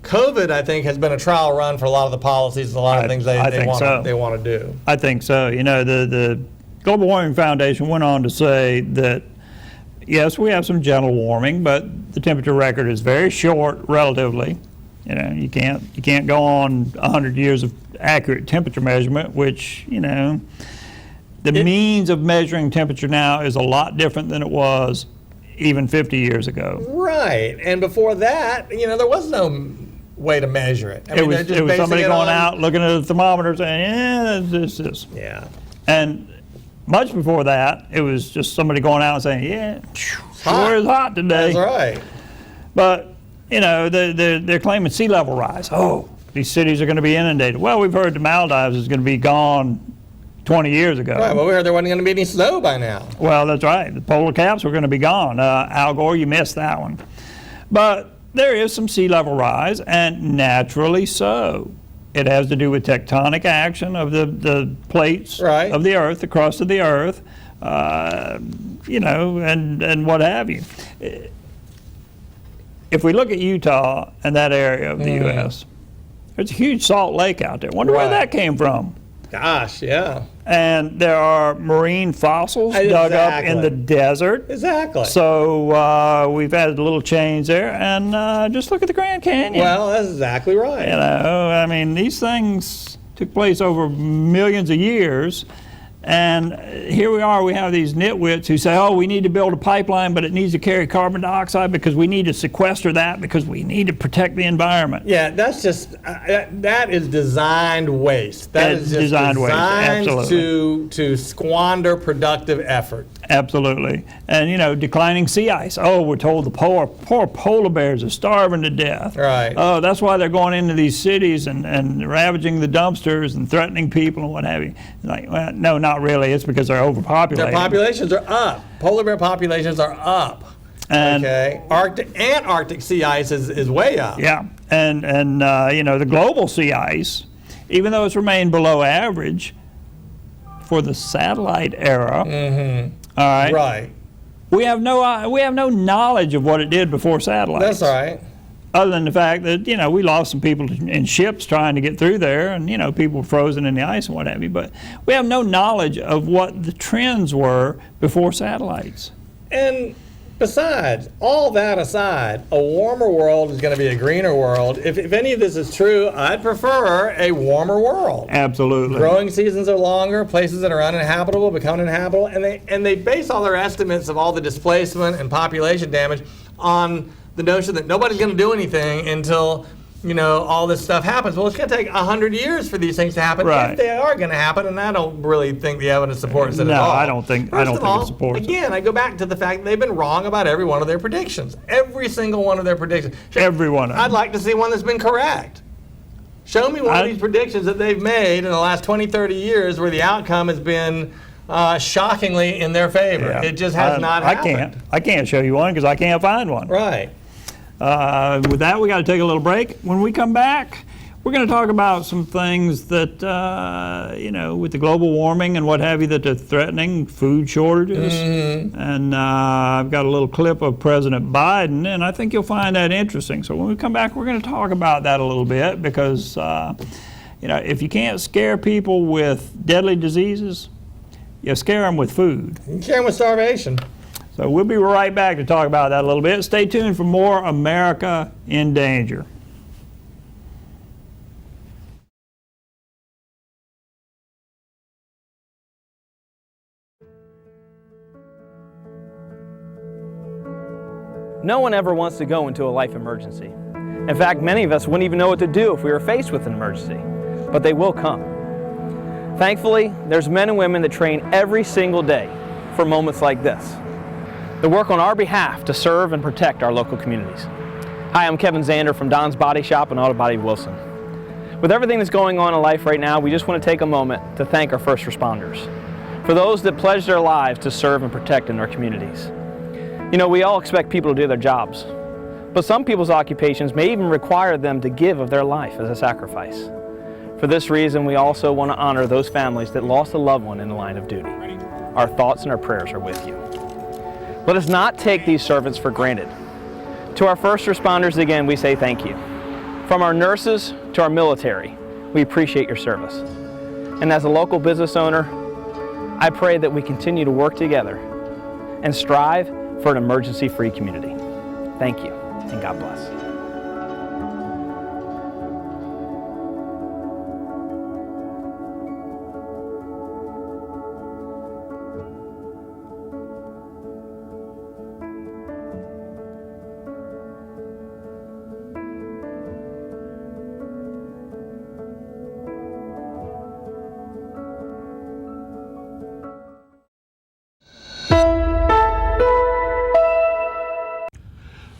COVID, I think, has been a trial run for a lot of the policies and a lot of things they want to do. I think so. You know, the Global Warming Foundation went on to say that yes, we have some gentle warming, but the temperature record is very short relatively. You know, you can't go on 100 years of accurate temperature measurement, which, you know, the means of measuring temperature now is a lot different than it was even 50 years ago. Right, and before that, you know, there was no way to measure it. I mean, it was somebody going out looking at a thermometer saying, yeah, this. Yeah. And much before that, it was just somebody going out and saying, yeah, sure is hot today. That's right. But, you know, they're claiming sea level rise. Oh, these cities are going to be inundated. Well, we've heard the Maldives is going to be gone 20 years ago. Right, well, we heard there wasn't going to be any snow by now. Well, that's right. The polar caps were going to be gone. Al Gore, you missed that one. But there is some sea level rise, and naturally so. It has to do with tectonic action of the plates of the Earth, the crust of the Earth, you know, and what have you. If we look at Utah and that area of the U.S., there's a huge salt lake out there. Wonder where that came from. Gosh, yeah. And there are marine fossils dug up in the desert. Exactly. So we've added a little change there, and just look at the Grand Canyon. Well, that's exactly right. You know, I mean, these things took place over millions of years, and here we are, we have these nitwits who say, oh, we need to build a pipeline, but it needs to carry carbon dioxide because we need to sequester that because we need to protect the environment. Yeah, that's just, that is designed waste. That is just designed waste, absolutely. to squander productive effort. Absolutely. And, you know, declining sea ice. Oh, we're told the poor polar bears are starving to death. Right. Oh, that's why they're going into these cities and ravaging the dumpsters and threatening people and what have you. Like, well, no, not really. It's because they're overpopulated. Their populations are up. Polar bear populations are up. And, okay. Antarctic sea ice is way up. Yeah. And you know, the global sea ice, even though it's remained below average for the satellite era, all right. Right. We have no knowledge of what it did before satellites. That's right. Other than the fact that, you know, we lost some people in ships trying to get through there, and, you know, people were frozen in the ice and what have you. But we have no knowledge of what the trends were before satellites. And besides, all that aside, a warmer world is going to be a greener world. If any of this is true, I'd prefer a warmer world. Absolutely. Growing seasons are longer, places that are uninhabitable become inhabitable, and they base all their estimates of all the displacement and population damage on the notion that nobody's going to do anything until, you know, all this stuff happens. Well, it's going to take 100 years for these things to happen, right, if they are going to happen, and I don't really think the evidence supports it at all. No, I don't think it supports it. Again, I go back to the fact that they've been wrong about every one of their predictions. Every single one of their predictions. Every one of them. I'd like to see one that's been correct. Show me one of these predictions that they've made in the last 20, 30 years where the outcome has been shockingly in their favor. Yeah. It just has not happened. I can't show you one because I can't find one. Right. With that, we got to take a little break. When we come back, we're going to talk about some things that, you know, with the global warming and what have you, that are threatening food shortages. And I've got a little clip of President Biden, and I think you'll find that interesting. So when we come back, we're going to talk about that a little bit because, you know, if you can't scare people with deadly diseases, you scare them with food. You scare them with starvation. So we'll be right back to talk about that a little bit. Stay tuned for more America in Danger. No one ever wants to go into a life emergency. In fact, many of us wouldn't even know what to do if we were faced with an emergency, but they will come. Thankfully, there's men and women that train every single day for moments like this. They work on our behalf to serve and protect our local communities. Hi, I'm Kevin Zander from Don's Body Shop in Auto Body Wilson. With everything that's going on in life right now, we just want to take a moment to thank our first responders, for those that pledged their lives to serve and protect in our communities. You know, we all expect people to do their jobs, but some people's occupations may even require them to give of their life as a sacrifice. For this reason, we also want to honor those families that lost a loved one in the line of duty. Our thoughts and our prayers are with you. Let us not take these servants for granted. To our first responders, again, we say thank you. From our nurses to our military, we appreciate your service. And as a local business owner, I pray that we continue to work together and strive for an emergency-free community. Thank you, and God bless.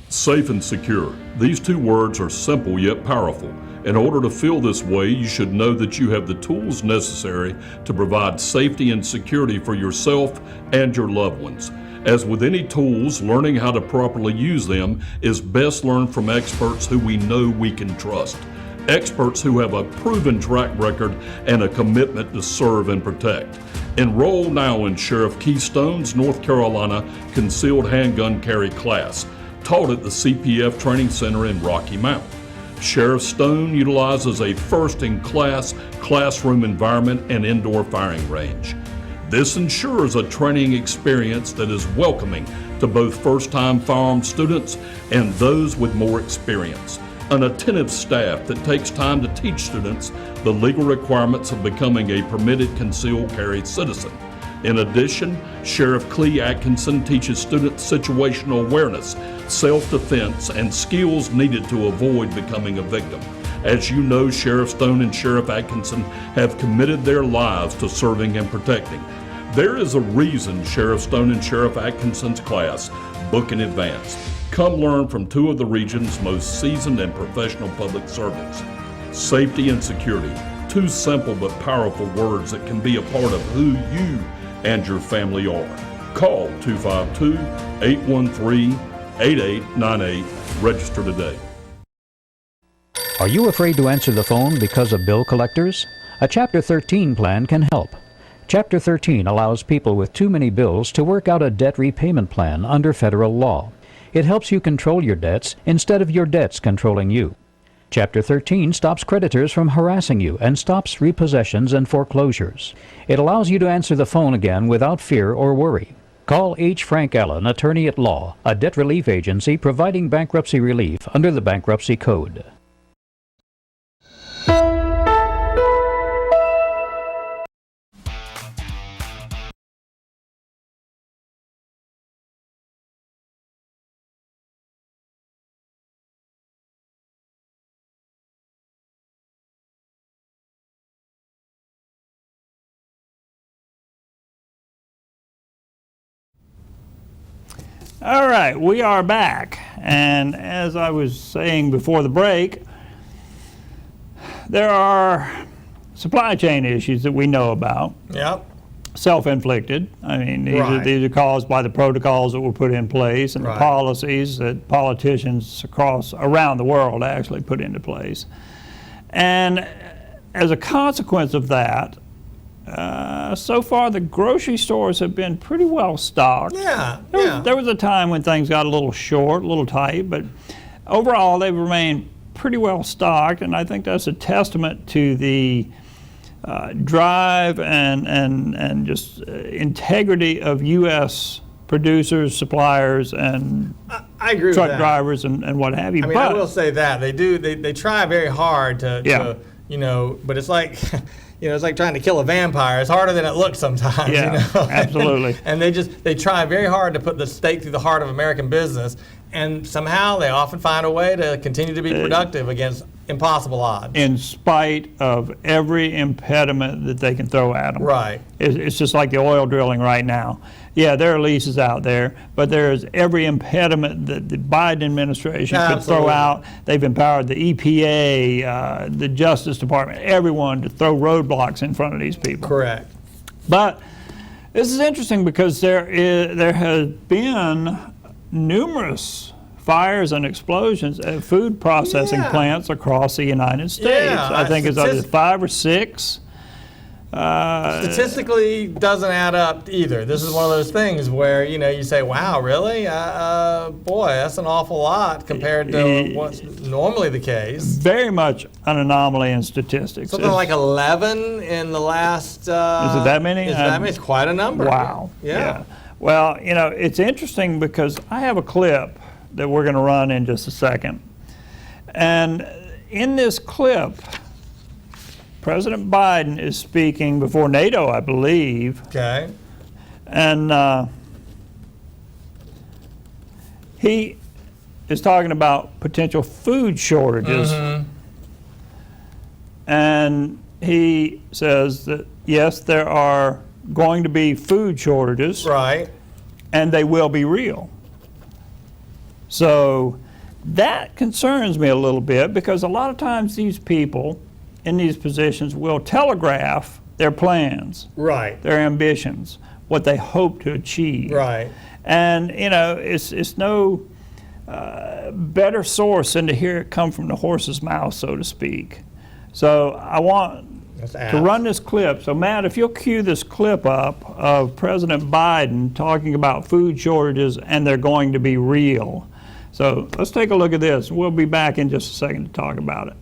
Safe and secure. These two words are simple yet powerful. In order to feel this way, you should know that you have the tools necessary to provide safety and security for yourself and your loved ones. As with any tools, learning how to properly use them is best learned from experts who we know we can trust. Experts who have a proven track record and a commitment to serve and protect. Enroll now in Sheriff Keystone's North Carolina Concealed Handgun Carry class, taught at the CPF Training Center in Rocky Mount. Sheriff Stone utilizes a first-in-class classroom environment and indoor firing range. This ensures a training experience that is welcoming to both first-time firearm students and those with more experience. An attentive staff that takes time to teach students the legal requirements of becoming a permitted concealed carry citizen. In addition, Sheriff Clee Atkinson teaches students situational awareness, self-defense, and skills needed to avoid becoming a victim. As you know, Sheriff Stone and Sheriff Atkinson have committed their lives to serving and protecting. There is a reason Sheriff Stone and Sheriff Atkinson's class book in advance. Come learn from two of the region's most seasoned and professional public servants. Safety and security, two simple but powerful words that can be a part of who you and your family are. Call 252-813-8898. Register today. Are you afraid to answer the phone because of bill collectors? A Chapter 13 plan can help. Chapter 13 allows people with too many bills to work out a debt repayment plan under federal law. It helps you control your debts instead of your debts controlling you. Chapter 13 stops creditors from harassing you and stops repossessions and foreclosures. It allows you to answer the phone again without fear or worry. Call H. Frank Allen, Attorney at Law, a debt relief agency providing bankruptcy relief under the Bankruptcy Code. All right, we are back. And as I was saying before the break, there are supply chain issues that we know about. Yep. Self-inflicted. I mean, Right. these are caused by the protocols that were put in place and Right. the policies that politicians around the world actually put into place. And as a consequence of that, so far the grocery stores have been pretty well stocked. Yeah, There was a time when things got a little short, a little tight, but overall they've remained pretty well stocked, and I think that's a testament to the drive and just integrity of U.S. producers, suppliers, and I agree with truck that. drivers and what have you. I mean, I will say that they try very hard to but it's like it's like trying to kill a vampire. It's harder than it looks sometimes. Yeah, absolutely. And they try very hard to put the stake through the heart of American business, and somehow they often find a way to continue to be productive against impossible odds. In spite of every impediment that they can throw at them. Right. It's just like the oil drilling right now. Yeah, there are leases out there, but there's every impediment that the Biden administration could throw out. They've empowered the EPA, the Justice Department, everyone to throw roadblocks in front of these people. Correct. But this is interesting because there has been numerous fires and explosions at food processing plants across the United States. Yeah, I think it's either 5 or 6. Statistically, doesn't add up either. This is one of those things where you say, "Wow, really? Boy, that's an awful lot compared to what's normally the case." Very much an anomaly in statistics. Something like 11 in the last. Is it that many? It's quite a number. Wow. Yeah. Well, it's interesting because I have a clip that we're going to run in just a second, and in this clip, President Biden is speaking before NATO, I believe. Okay. And he is talking about potential food shortages. And he says that, yes, there are going to be food shortages. Right. And they will be real. So that concerns me a little bit because a lot of times these people in these positions will telegraph their plans, Right. their ambitions, what they hope to achieve. Right. And it's no better source than to hear it come from the horse's mouth, so to speak. So I want to run this clip. So Matt, if you'll cue this clip up of President Biden talking about food shortages and they're going to be real. So let's take a look at this. We'll be back in just a second to talk about it.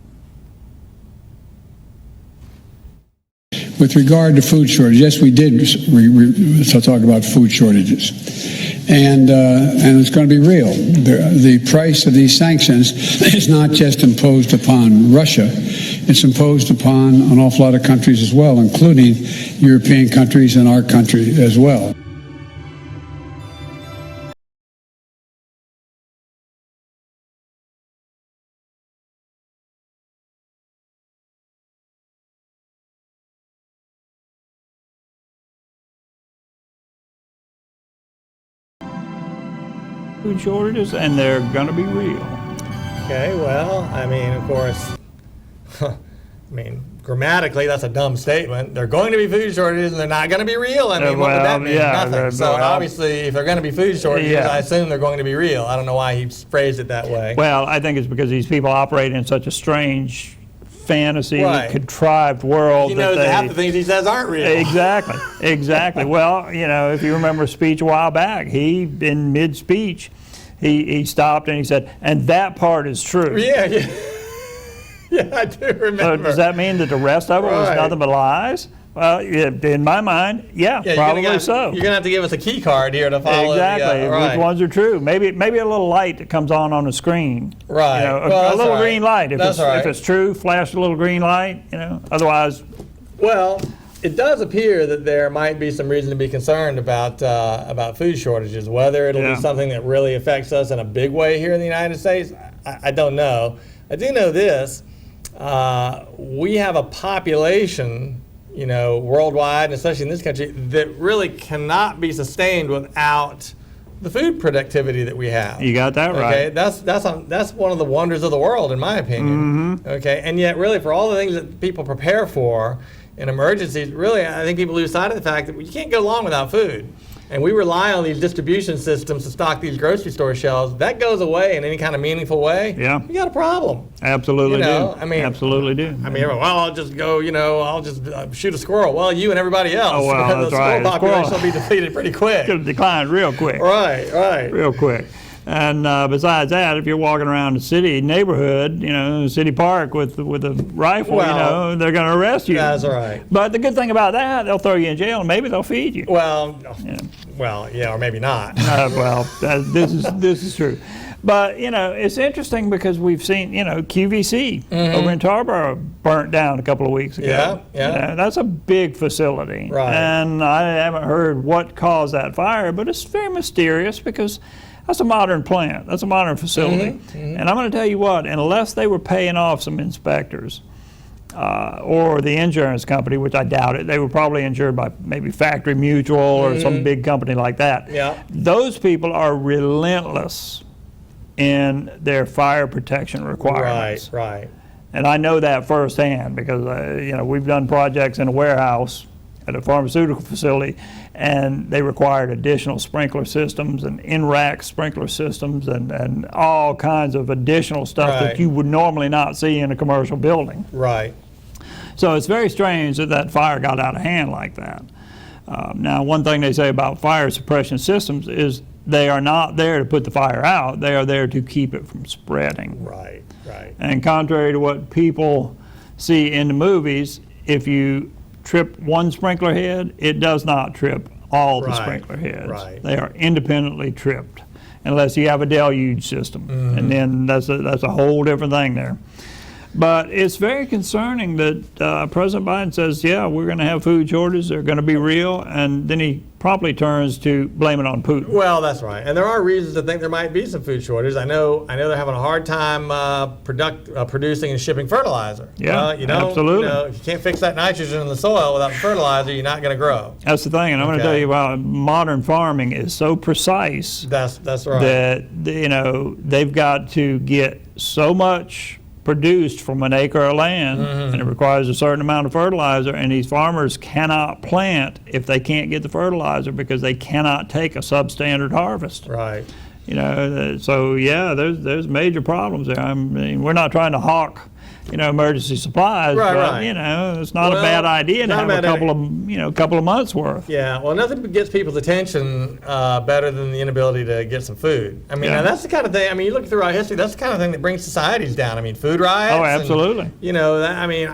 With regard to food shortages, yes, we did talk about food shortages, and it's going to be real. The price of these sanctions is not just imposed upon Russia; it's imposed upon an awful lot of countries as well, including European countries and our country as well. Food shortages, and they're going to be real. Okay, well, I mean, of course, grammatically, that's a dumb statement. They're going to be food shortages, and they're not going to be real. I mean, what would that mean? Nothing. So obviously, if they're going to be food shortages, I assume they're going to be real. I don't know why he phrased it that way. Well, I think it's because these people operate in such a strange fantasy, contrived world. He knows that half the things he says aren't real. Exactly. Well, if you remember a speech a while back, in mid-speech, he stopped and he said, and that part is true. Yeah, I do remember. So does that mean that the rest of it was nothing but lies? Well, in my mind, probably so. You're going to have to give us a key card here to follow. Exactly, which ones are true. Maybe a little light that comes on the screen. Right. A little green light. If it's true, flash a little green light, otherwise. Well, it does appear that there might be some reason to be concerned about food shortages. Whether it'll be something that really affects us in a big way here in the United States, I don't know. I do know this. We have a population, worldwide, and especially in this country, that really cannot be sustained without the food productivity that we have. You got that right. Okay, that's one of the wonders of the world, in my opinion. Mm-hmm. Okay, and yet, really, for all the things that people prepare for in emergencies, really, I think people lose sight of the fact that you can't go long without food. And we rely on these distribution systems to stock these grocery store shelves. That goes away in any kind of meaningful way. Yeah, you got a problem. Absolutely do. Absolutely do. I'll just go. I'll just shoot a squirrel. Well, you and everybody else. Oh, well, the squirrel population will be depleted pretty quick. It'll decline real quick. Right. Real quick. And besides that, if you're walking around the city neighborhood, city park with a rifle, they're going to arrest you. That's right. But the good thing about that, they'll throw you in jail and maybe they'll feed you. Well, or maybe not. This is true. But, it's interesting because we've seen, QVC over in Tarboro burnt down a couple of weeks ago. Yeah. That's a big facility. Right. And I haven't heard what caused that fire, but it's very mysterious because that's a modern plant. That's a modern facility. And I'm going to tell you what, unless they were paying off some inspectors or the insurance company, which I doubt it, they were probably insured by maybe Factory Mutual or some big company like that. Yeah. Those people are relentless in their fire protection requirements. Right. And I know that firsthand because, we've done projects in a warehouse at a pharmaceutical facility, and they required additional sprinkler systems and in-rack sprinkler systems and all kinds of additional stuff that you would normally not see in a commercial building. Right. So it's very strange that fire got out of hand like that. Now, one thing they say about fire suppression systems is they are not there to put the fire out. They are there to keep it from spreading. Right. And contrary to what people see in the movies, if you trip one sprinkler head, it does not trip all the sprinkler heads. Right. They are independently tripped, unless you have a deluge system, and then that's a whole different thing there. But it's very concerning that President Biden says, we're going to have food shortages, they're going to be real, and then he promptly turns to blame it on Putin. Well, that's right. And there are reasons to think there might be some food shortages. I know they're having a hard time producing and shipping fertilizer. Yeah, absolutely. If you can't fix that nitrogen in the soil without fertilizer, you're not going to grow. That's the thing, and I'm going to tell you about modern farming is so precise. That's right. That, they've got to get so much produced from an acre of land, and it requires a certain amount of fertilizer, and these farmers cannot plant if they can't get the fertilizer because they cannot take a substandard harvest. Right. You know, so yeah, there's major problems there. I mean, we're not trying to hawk, emergency supplies, Right, but right. it's not a bad idea to have a couple of months worth. Yeah, well, nothing gets people's attention better than the inability to get some food. I mean, Yeah. and that's the kind of thing. I mean, you look through our history. That's the kind of thing that brings societies down. I mean, food riots. Oh, absolutely. And, I mean,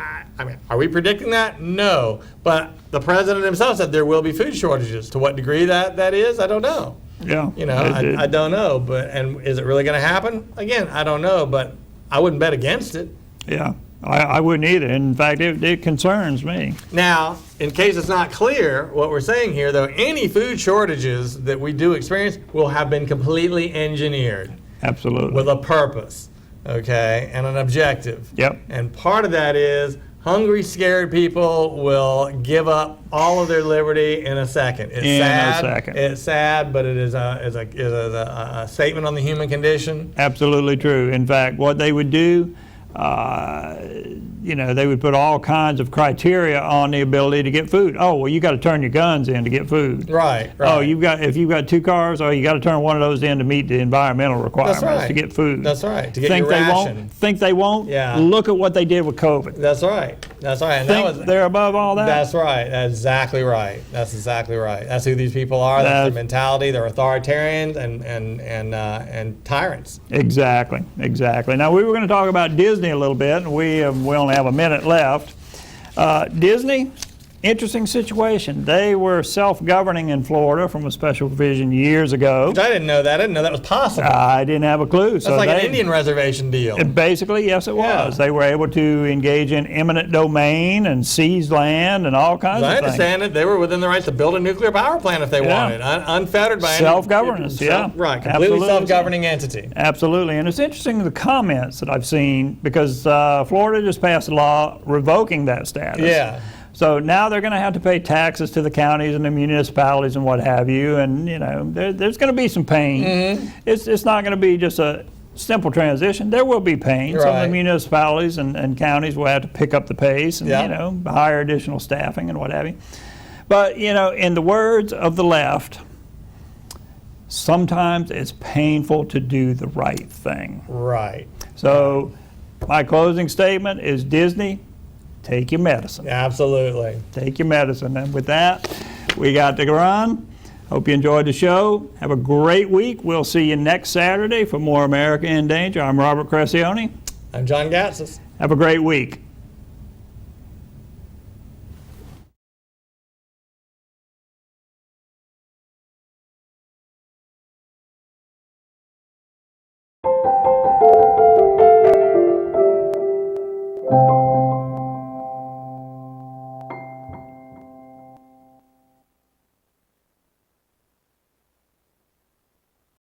are we predicting that? No, but the president himself said there will be food shortages. To what degree that is, I don't know. Yeah. I don't know, and is it really going to happen? Again, I don't know, but I wouldn't bet against it. Yeah, I wouldn't either. In fact, it concerns me. Now, in case it's not clear what we're saying here, though, any food shortages that we do experience will have been completely engineered. Absolutely. With a purpose, okay, and an objective. Yep. And part of that is hungry, scared people will give up all of their liberty in a second. It's sad. A second. It's sad, but it is a statement on the human condition. Absolutely true. In fact, what they would do, they would put all kinds of criteria on the ability to get food. Oh, well, you got to turn your guns in to get food. Right. Oh, if you've got 2 cars, you got to turn one of those in to meet the environmental requirements to get food. That's right. To get your ration. Think they won't? Yeah. Look at what they did with COVID. That's right. And they're above all that? That's right. That's exactly right. That's who these people are. That's their mentality. They're authoritarians and tyrants. Exactly. Now, we were going to talk about Disney a little bit, and we only have a minute left. Disney, interesting situation. They were self-governing in Florida from a special provision years ago. Which I didn't know that. I didn't know that was possible. I didn't have a clue. That's like an Indian reservation deal. Basically, yes, it was. They were able to engage in eminent domain and seize land and all kinds of things. I understand it. They were within the rights to build a nuclear power plant if they wanted, unfettered by self-governance. Right, completely self-governing entity. Absolutely, and it's interesting the comments that I've seen because Florida just passed a law revoking that status. Yeah. So now they're going to have to pay taxes to the counties and the municipalities and what have you, and there's going to be some pain. Mm-hmm. It's not going to be just a simple transition. There will be pain. Right. Some of the municipalities and counties will have to pick up the pace and hire additional staffing and what have you. But in the words of the left, sometimes it's painful to do the right thing. Right. So my closing statement is Disney, take your medicine. Absolutely. Take your medicine. And with that, we got to run. Hope you enjoyed the show. Have a great week. We'll see you next Saturday for more America in Danger. I'm Robert Crescione. I'm John Gatsis. Have a great week.